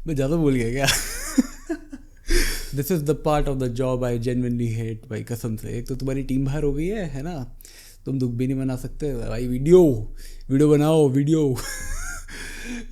मैं ज़्यादा भूल गया क्या? This is the part of the job I genuinely hate भाई, कसम से। एक तो तुम्हारी टीम बाहर हो गई है ना, तुम दुख भी नहीं मना सकते भाई। वीडियो वीडियो बनाओ वीडियो।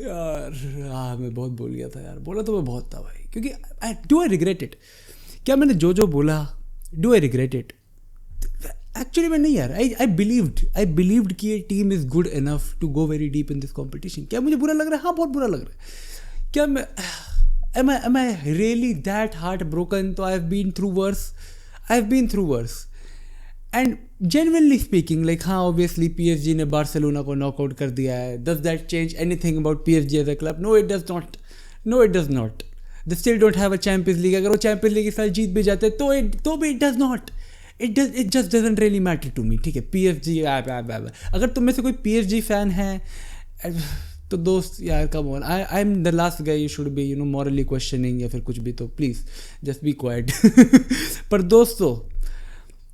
यार हाँ, मैं बहुत बोल गया था यार, बोला तो मैं बहुत था भाई, क्योंकि आई रिग्रेट इट। क्या मैंने जो बोला, do I regret it? Actually मैं नहीं यार, आई बिलीव्ड कि ये team is good enough to go very deep in this competition. क्या मुझे बुरा लग रहा है? हाँ, बहुत बुरा लग रहा है। क्या मैं am I really that heartbroken? तो I have been through worse. I have been through worse. And genuinely speaking, like हाँ, obviously PSG ने बार्सिलोना को नॉकआउट कर दिया है. Does that change anything about PSG as a club? No, it does not. No, it does not. They still don't have a Champions League. अगर वो Champions League इस साल जीत भी जाते तो भी it does not. It just doesn't really matter to me. ठीक है, PSG अगर तुम में से कोई PSG फैन है तो दोस्त यार, come on, I am the last guy you should be morally questioning या फिर कुछ भी, तो प्लीज़ जस्ट बी क्वाइट। पर दोस्तों,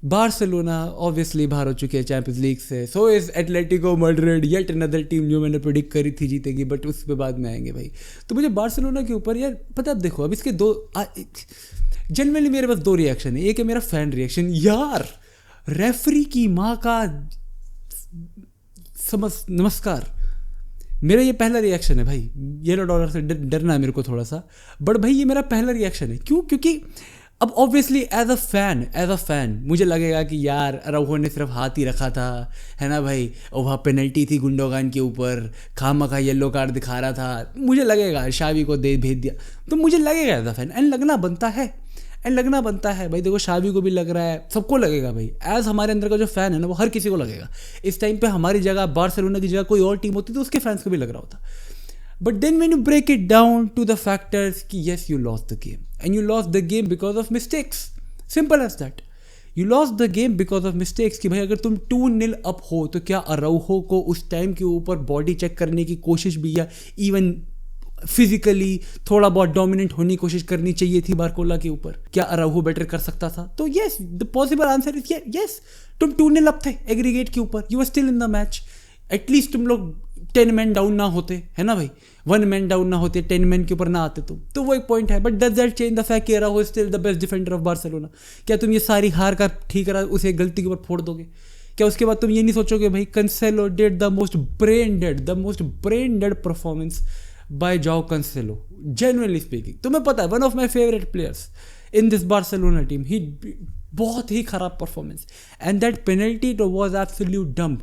बार्सिलोना ऑब्वियसली बाहर हो चुकी है चैंपियंस लीग से। So is Atletico Madrid, yet another team जो मैंने प्रेडिक्ट करी थी जीतेगी, बट उस पर बाद में आएंगे भाई। तो मुझे बार्सिलोना के ऊपर यार पता, अब देखो, अब इसके जनरली मेरे पास दो रिएक्शन है। एक है मेरा फैन रिएक्शन, यार रेफरी की माँ का नमस्कार। मेरा ये पहला रिएक्शन है भाई, येलो डॉलर से डरना है मेरे को थोड़ा सा, बट भाई ये मेरा पहला रिएक्शन है। क्यों? क्योंकि अब ऑब्वियसली एज अ फैन मुझे लगेगा कि यार अराउहो ने सिर्फ हाथ ही रखा था, है ना भाई, और वहाँ पेनल्टी थी गुंडोगान के ऊपर, खामखा येलो कार्ड दिखा रहा था, मुझे लगेगा शावी को भेज दिया, तो मुझे लगेगा एज अ फैन, एंड लगना बनता है भाई। देखो, शावी को भी लग रहा है, सबको लगेगा भाई। एज हमारे अंदर का जो फैन है ना, वो हर किसी को लगेगा। इस टाइम पे हमारी जगह, बार्सिलोना की जगह कोई और टीम होती तो उसके फैंस को भी लग रहा होता। But then when you break it down to the factors कि yes you lost the game, and you lost the game because of mistakes, simple as that. You lost the game because of mistakes. कि भाई अगर तुम 2-0 up हो तो क्या अराउहो को उस टाइम के ऊपर बॉडी चेक करने की कोशिश भी, या इवन फिजिकली थोड़ा बहुत डोमिनेंट होने की कोशिश करनी चाहिए थी बारकोला के ऊपर? क्या अराउहो बेटर कर सकता था? तो yes, the possible answer is yes. तुम 2-0 अप थे एग्रीगेट के ऊपर, you are still in the match. At least तुम लोग 10 मैन डाउन ना होते, है ना भाई, 1 मैन डाउन ना होते, 10 मैन के ऊपर ना आते तुम, तो वो एक पॉइंट है। But does that change the fact कि Araujo still the best defender of Barcelona? क्या तुम ये सारी हार का ठीक रहा उसे गलती के ऊपर फोड़ दोगे? क्या उसके बाद तुम ये नहीं सोचोगे भाई Cancelo did the most brain dead performance by जाओ कैंसेलो, जेन्युइनली स्पीकिंग? तुम्हें पता है, one of my favourite players in this Barcelona team, ही बहुत ही खराब परफॉर्मेंस, एंड दैट पेनल्टी तो वाज एब्सोल्यूट डम्प।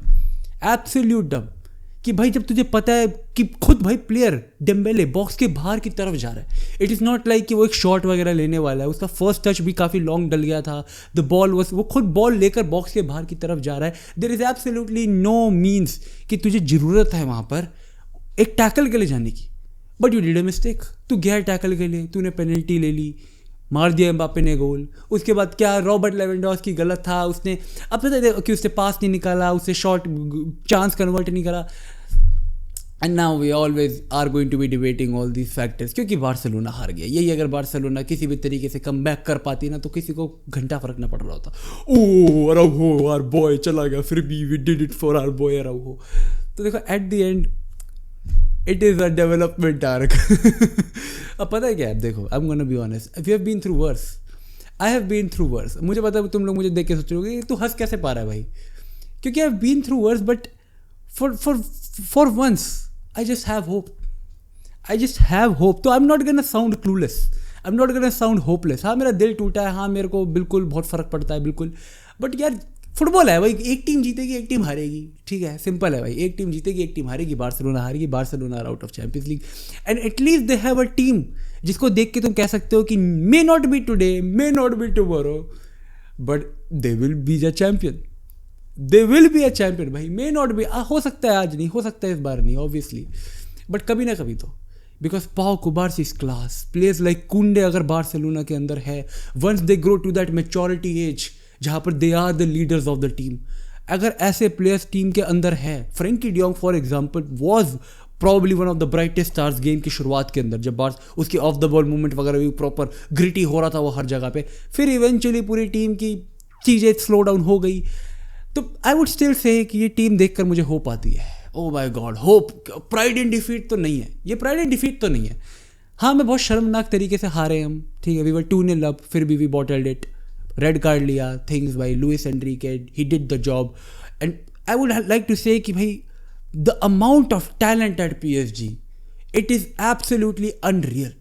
कि भाई जब तुझे पता है कि खुद भाई प्लेयर डेम्बेले बॉक्स के बाहर की तरफ जा रहा है, इट इज़ नॉट लाइक कि वो एक शॉट वगैरह लेने वाला है, उसका फर्स्ट टच भी काफ़ी लॉन्ग डल गया था, द बॉल वॉज, वो खुद बॉल लेकर बॉक्स के बाहर की तरफ जा रहा है। There is absolutely no means कि तुझे ज़रूरत है वहाँ पर एक टैकल के लिए जाने की, but you did a mistake. तू गया टैकल के लिए, तूने पेनल्टी ले ली, मार दिया एम्बापे ने गोल। उसके बाद क्या, रॉबर्ट लेवेंडोव्स्की गलत था, उसने अब पता है कि उससे पास नहीं निकाला, उससे शॉट चांस कन्वर्ट नहीं करा, and now we always are going to be debating all these factors, क्योंकि बार्सिलोना हार गया। यही अगर बार्सिलोना किसी भी तरीके से कम बैक कर पाती ना, तो किसी को घंटा फर्क ना पड़ रहा होता। ओह अराउहो आवर बॉय चला गया, फिर भी we did it for our boy Araujo. तो देखो, at the end it is a development arc. अब पता है क्या है, देखो, I am gonna be honest, if you have been through worse, I have been through worse. मुझे पता है तुम लोग मुझे देख के सोचोगे तू हंस कैसे पा रहा है भाई, क्योंकि I have been through worse, but for once I just have hope. तो I am not gonna sound clueless, I am not gonna sound hopeless. हाँ, मेरा दिल टूटा है, हाँ मेरे को बिल्कुल बहुत फ़र्क पड़ता है, बिल्कुल, बट यार फुटबॉल है भाई, एक टीम जीतेगी एक टीम हारेगी, ठीक है, सिंपल है भाई, एक टीम जीतेगी एक टीम हारेगी। बार्सिलोना हारेगी, Barcelona are out of Champions League, and at least they have a team जिसको देख के तुम कह सकते हो कि may not be today, may not be tomorrow, but they will be a champion, they will be a champion भाई। May not B, हो सकता है आज नहीं, हो सकता है इस बार नहीं ऑब्वियसली, बट कभी ना कभी तो, because Pau Cubarsi is class, players like Kounde अगर बार्सिलोना के अंदर है, once they grow to that maturity age जहाँ पर they are the leaders of the team, अगर ऐसे प्लेयर्स टीम के अंदर है, Frenkie de Jong for example was probably one of the brightest stars game की शुरुआत के अंदर, जब बार्स उसकी ऑफ द बॉल मूवमेंट वगैरह भी प्रॉपर ग्रिटी हो रहा था वो हर जगह पे, फिर इवेंचुअली पूरी टीम की चीज़ें स्लो डाउन हो गई। तो आई वुड स्टिल से कि ये टीम देखकर मुझे होप आती है, oh my God, hope. Pride in defeat तो नहीं है, ये प्राइड इन डिफीट तो नहीं है, हाँ मैं बहुत शर्मनाक तरीके से हारे हम, ठीक है, वी वर 2-0 अप, फिर भी we bottled it, red card लिया, things by Luis Enrique, he did the job. And I would like to say कि भाई the amount of talent at PSG, it is absolutely unreal.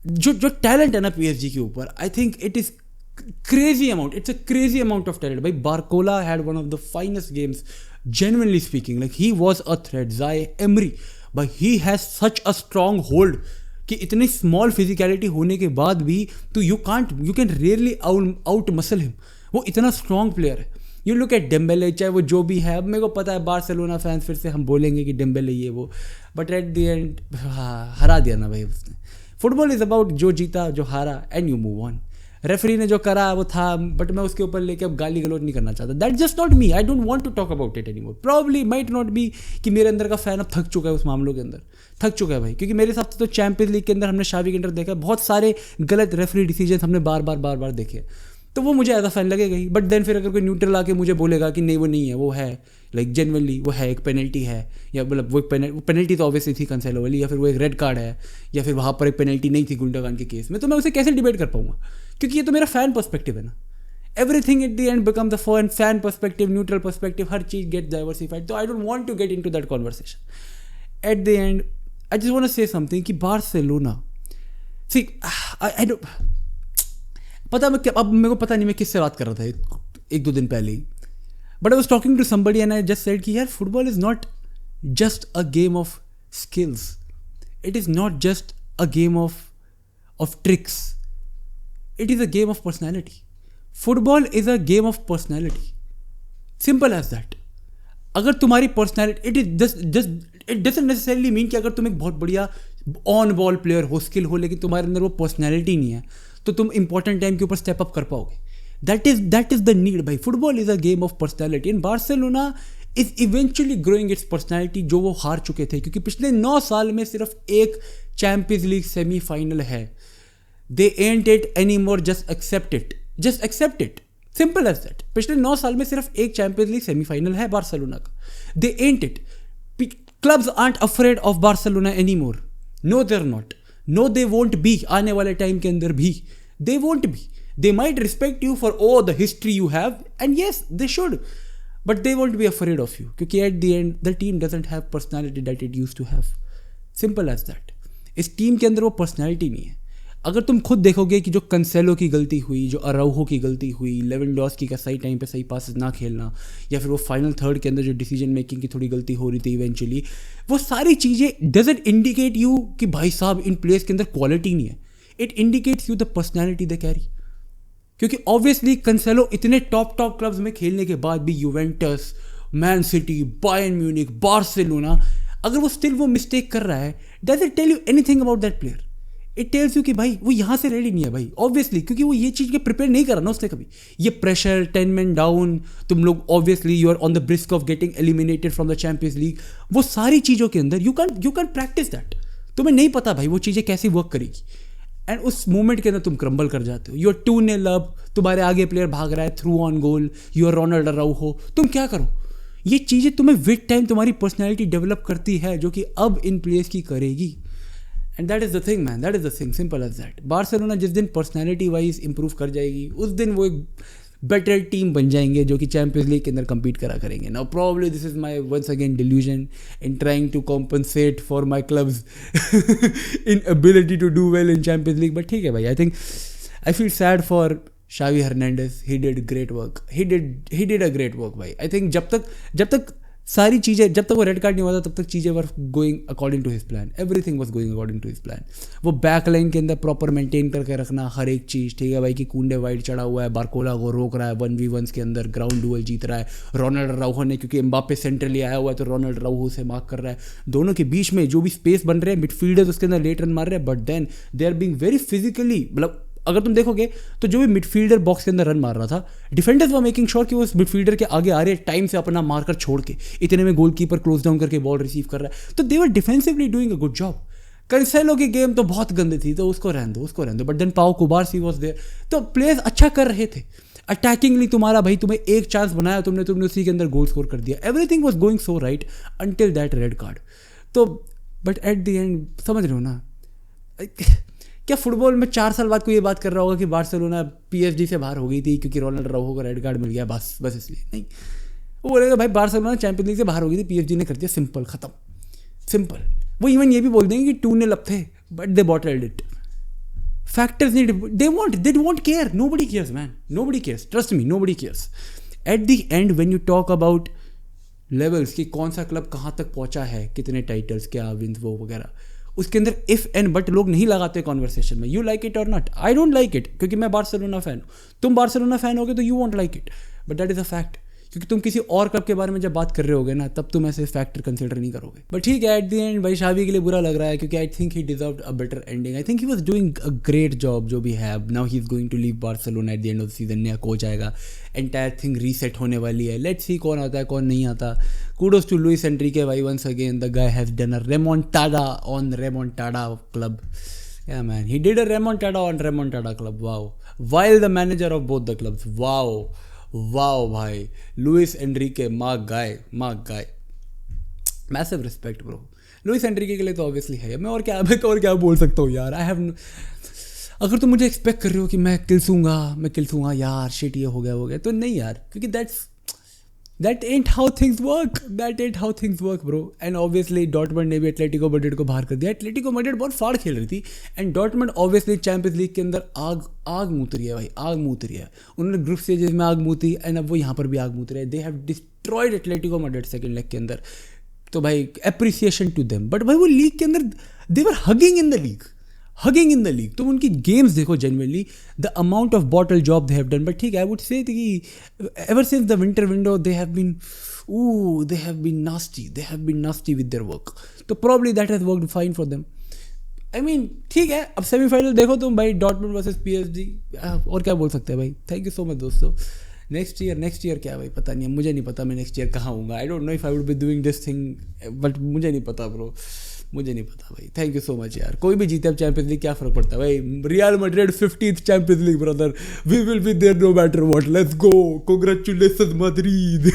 जो talent है ना PSG के ऊपर, I think it is crazy amount. It's a crazy amount of talent. Bhai, Barcola had one of the finest games, genuinely speaking. Like, he was a threat. Zaire Emery, but he has such a strong hold कि इतनी small physicality होने के बाद भी तो you can rarely out muscle him. वो इतना strong player है. यू लुक एट डेम्बेले, चाहे वो जो भी है. अब मेरे को पता है बार्सिलोना फैंस फिर से हम बोलेंगे कि डेम्बेले ये वो, बट एट द एंड हरा दिया ना भाई उसने. फुटबॉल इज़ अबाउट जो जीता जो हारा and you move on. Referee ने जो करा वो था, बट मैं उसके ऊपर लेके अब गाली गलौज नहीं करना चाहता. That just not me. I don't want to talk about it anymore. Probably might not be कि मेरे अंदर का फैन अब थक चुका है उस मामलों के अंदर, थक चुका है भाई. क्योंकि मेरे हिसाब से तो चैंपियंस लीग के अंदर हमने शावी के अंदर देखा बहुत सारे गलत रेफरी डिसीजन हमने बार बार देखे. तो वो मुझे एज अ फैन लगेगा ही. बट देन फिर अगर कोई न्यूट्रल आके मुझे बोलेगा कि नहीं वो नहीं है, वो है, लाइक जेन्युइनली वो है, एक पेनल्टी है, या मतलब वो पेनल्टी तो ऑब्वियसली थी कंसेलो वाली, या फिर वो एक रेड कार्ड है, या फिर वहाँ पर एक पेनल्टी नहीं थी गुंडागन के केस में, तो मैं उसे कैसे डिबेट कर पाऊंगा? क्योंकि ये तो मेरा फैन पर्सपेक्टिव है ना. Everything at the end become the fan perspective, neutral perspective, हर चीज गेट डाइवर्सिफाइड. तो I don't want to get into that conversation. At the end I just want to say something कि Barcelona, see I don't पता मैं अब मेरे को पता नहीं मैं किससे बात कर रहा था एक दो दिन पहले ही, but I was talking to somebody and I just said कि यार football is not just a game of skills, it is not just a game of tricks, it is a game of personality. Football is a game of personality, simple as that. अगर तुम्हारी personality, it is just it doesn't necessarily mean कि अगर तुम एक बहुत बढ़िया on ball player हो, skill हो, लेकिन तुम्हारे अंदर वो पर्सनैलिटी नहीं है तो तुम इंपॉर्टेंट टाइम के ऊपर स्टेप अप कर पाओगे. दैट इज द नीड भाई. Football is a game of personality and Barcelona is eventually growing it's personality, जो वो हार चुके थे. क्योंकि पिछले 9 साल में सिर्फ एक चैंपियंस लीग सेमीफाइनल है. They ain't it any more, just accept it, simple as that. पिछले 9 साल में सिर्फ एक चैंपियंस लीग सेमीफाइनल है बार्सिलोना का. They ain't it. Clubs are afraid of Barcelona any more. No they're not. No they won't be. आने वाले time के अंदर भी they won't be. They might respect you for the history you have, and yes, they should, but they won't be afraid of you, क्योंकि at the end the team doesn't have personality that it used to have. Simple as that. इस team के अंदर वो personality नहीं है. अगर तुम खुद देखोगे कि जो कंसेलो की गलती हुई, जो अराउहो की गलती हुई, लेवेंडोस्की का सही टाइम पे सही पासेस ना खेलना, या फिर वो फाइनल थर्ड के अंदर जो डिसीजन मेकिंग की थोड़ी गलती हो रही थी इवेंचुअली, वो सारी चीज़ें डजंट इंडिकेट यू कि भाई साहब इन प्लेयर्स के अंदर क्वालिटी नहीं है. It indicates you the personality they carry. क्योंकि ऑब्वियसली कंसेलो इतने टॉप क्लब्स में खेलने के बाद भी, Juventus, Man City, Bayern Munich, Barcelona, अगर वो स्टिल वो मिस्टेक कर रहा है, does it tell you anything about that player? It tells you कि भाई वो यहाँ से रेडी नहीं है भाई, ऑब्वियसली, क्योंकि वो ये चीज़ के प्रिपेयर नहीं करा ना उसने कभी. ये प्रेशर, 10 men डाउन, तुम लोग obviously you are on the brink of getting eliminated from the Champions League. वो सारी चीज़ों के अंदर यू कैन प्रैक्टिस दैट. तुम्हें नहीं पता भाई वो चीज़ें कैसी वर्क करेगी, एंड उस मोमेंट के अंदर तुम क्रम्बल कर जाते हो. यू आर 2-0 अप, तुम्हारे आगे प्लेयर भाग रहा है through on goal, you are Ronaldo Araujo, तुम क्या करो? ये चीज़ें तुम्हें विद टाइम तुम्हारी पर्सनैलिटी डेवलप करती है, जो कि अब इन प्लेयर्स की करेगी. And that is the thing man, that is the thing, simple as that. Barcelona जिस दिन पर्सनैलिटी वाइज इंप्रूव कर जाएगी, उस दिन वो एक बेटर टीम बन जाएंगे जो कि चैंपियंस लीग के अंदर compete करा करेंगे. Now probably this is my once again delusion in trying to compensate for my club's inability to do well in champions league. But ठीक है भाई, I feel sad for Xavi Hernandez. He did great work, he did a great work भाई. I think जब तक सारी चीज़ें, जब तक वो रेड कार्ड नहीं हुआ था, तब तक चीज़ें were going according to his plan. Everything was going according to his plan. वो बैक लाइन के अंदर प्रॉपर मेंटेन करके रखना हर एक चीज़, ठीक है भाई, कि कुंडे वाइड चढ़ा हुआ है, बारकोला को रोक रहा है 1v1 के अंदर, ग्राउंड डुअल जीत रहा है. रोनाल्डो अराउहो ने, क्योंकि एम्बापे सेंट्रली आया हुआ है, तो रोनाल्डो अराउहो से मार्क कर रहा है. दोनों के बीच में जो भी स्पेस बन रहे हैं, मिडफील्डर्स उसके अंदर लेट रन मार रहे हैं, but then they are being very physically, मतलब अगर तुम देखोगे तो जो भी मिडफील्डर बॉक्स के अंदर रन मार रहा था, डिफेंडर्स वर मेकिंग श्योर कि वो उस मिडफील्डर के आगे आ रहे टाइम से अपना मारकर छोड़ के, इतने में गोलकीपर क्लोज डाउन करके बॉल रिसीव कर रहा है. तो they were defensively doing a good job. Cancelo की गेम तो बहुत गंदी थी, तो उसको रहने दो. बट देन पाओ कुबारसी वाज देयर, तो प्लेयर्स अच्छा कर रहे थे. अटैकिंगली तुम्हारा भाई, तुम्हें एक चांस बनाया, तुमने उसी के अंदर गोल स्कोर कर दिया. Everything was going so right until that red card. तो बट एट द एंड समझ रहे हो ना, क्या फुटबॉल में 4 साल बाद कोई ये बात कर रहा होगा कि बार्सिलोना PSG से बाहर हो गई थी क्योंकि रोनाल्ड राउहो को रेड कार्ड मिल गया, बस इसलिए नहीं। वो बोलेगा भाई बार्सिलोना चैंपियंस लीग से बाहर हो गई थी, PSG ने कर दिया, सिंपल, खत्म, सिंपल। वो इवन ये भी बोल देंगे कि 2-0 अप थे but they bottled it. Factors need, they want care, nobody cares man, nobody cares, trust me, nobody cares. Eight the and when you talk about levels कि कौन सा क्लब कहाँ तक पहुँचा है, कितने टाइटल्स, क्या विन्स, वो वगैरह, उसके अंदर इफ़ एंड बट लोग नहीं लगाते कॉन्वर्सेशन में। यू लाइक इट और not, I don't like it क्योंकि मैं बार्सिलोना फ़ैन हूँ, तुम बार्सिलोना फ़ैन होगे तो you want like it, but that is a fact. क्योंकि तुम किसी और क्लब के बारे में जब बात कर रहे होगे ना, तब तुम ऐसे फैक्टर कंसिडर नहीं करोगे। बट ठीक है, एट द एंड भाई शावी के लिए बुरा लग रहा है क्योंकि I think he deserved a better ending. I think he was doing a great job जो भी है। Now he is going to leave Barcelona at the end of the season, नया कोच आएगा, एंटायर थिंग रीसेट होने वाली है। Let's see कौन आता है कौन नहीं आता। कूडोज टू लुइस एनरिके भाई, once again the guy has done a remontada on remontada club. Yeah man, he did a remontada on remontada club. Wow. While the manager of both the clubs. Wow भाई, Luis Enrique, mark guy, massive respect bro. लुइस एनरिके के लिए तो obviously है, मैं और क्या बोल सकता हूँ यार। अगर तुम मुझे एक्सपेक्ट कर रहे हो कि मैं किल सूंगा यार, शिट ये हो गया तो नहीं यार, क्योंकि that ain't how things work bro। And obviously Dortmund ने भी एटलेटिको मैड्रिड को बाहर कर दिया। एटलेटिको मैड्रिड बहुत फाड़ खेल रही थी and Dortmund obviously champions league के अंदर आग मूत रही है भाई, आग मूत रही है। उन्होंने ग्रुप स्टेजेस में आग मूती एंड अब वो यहाँ पर भी आग मूत रहे हैं। They have destroyed Atletico Madrid second leg के अंदर, तो भाई एप्रिसिएशन टू देम। बट भाई वो लीग के अंदर they were hugging in the league. तुम उनकी गेम्स देखो, genuinely the amount of bottle job they have done. But ठीक है, आई वुड से कि ever since the winter window they have been nasty with their work, तो probably that has worked fine for them. I mean ठीक है, अब semifinal देखो तुम भाई, डॉर्टमंड वर्सेस PSG, और क्या बोल सकते हैं भाई। थैंक यू सो मच दोस्तों। नेक्स्ट ईयर क्या भाई, पता नहीं है, मुझे नहीं पता मैं नेक्स्ट ईयर कहाँ हूँगा। I don't know if I would be doing this thing, but मुझे नहीं पता ब्रो, मुझे नहीं पता भाई। थैंक यू सो मच यार। कोई भी जीते अब चैंपियंस लीग, क्या फर्क पड़ता है भाई। Real Madrid 50th Champions League brother, we will be there no matter what, let's go, congratulations Madrid.